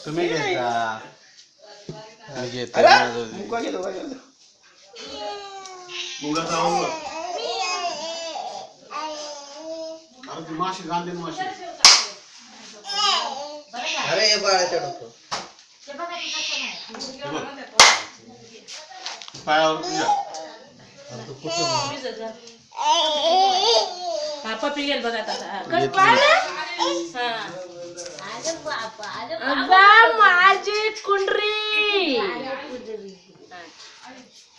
तुम्ही घेता माशी गांधी माशी अरे हे बाळाच्या नको पायावर तुझ्या पप्पी गेल बघा माझी कुंडरी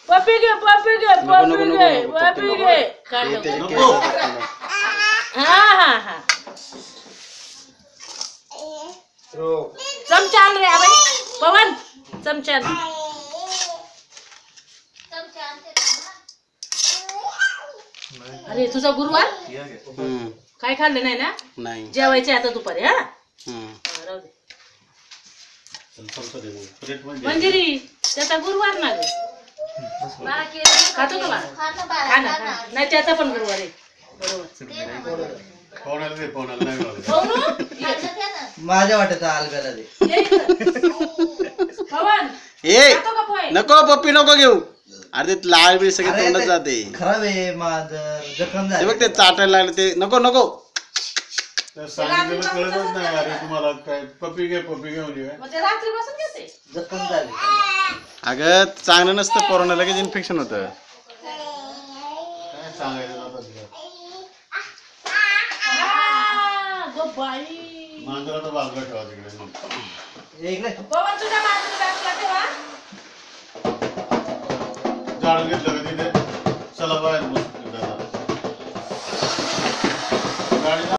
पप्पी घे पप्पी घे पप्पी घे पप्पी घे हा हा हा चमचान रे बाई पवन चमचान अरे तुझा गुरुवार काय खाल्लं नाही ना नाही जेवायचे आता दुपारी हा राहू दे मंजिरी त्याचा गुरुवार ना ग खातो का बाळा खा ना नाही त्याचा पण गुरुवार आहे बरोबर माझ्या वाट्याचा आलब्याला दे पवन ए खातो का पोहे नको पप्पी नको घेऊ अरे ते लाळ बी सगळे तोंडात जाते खराब आहे माझं जखम ते झाली बघ ते चाटायला लागले ते नको नको सांगितलं कळतच नाही अरे तुम्हाला काय पप्पी घेऊन ये म्हणजे रात्री बसून घेते जखम झाली अगं चांगलं नसतं कोरोना लगेच इन्फेक्शन होतं काय सांगायचं आता तुला गो बाई मांजराचा बाजूला ठेवा तिकडे इकडे पवन तुझ्या मांजरीला ठेवा जाळून घेतलं का तिथे चला बाहेर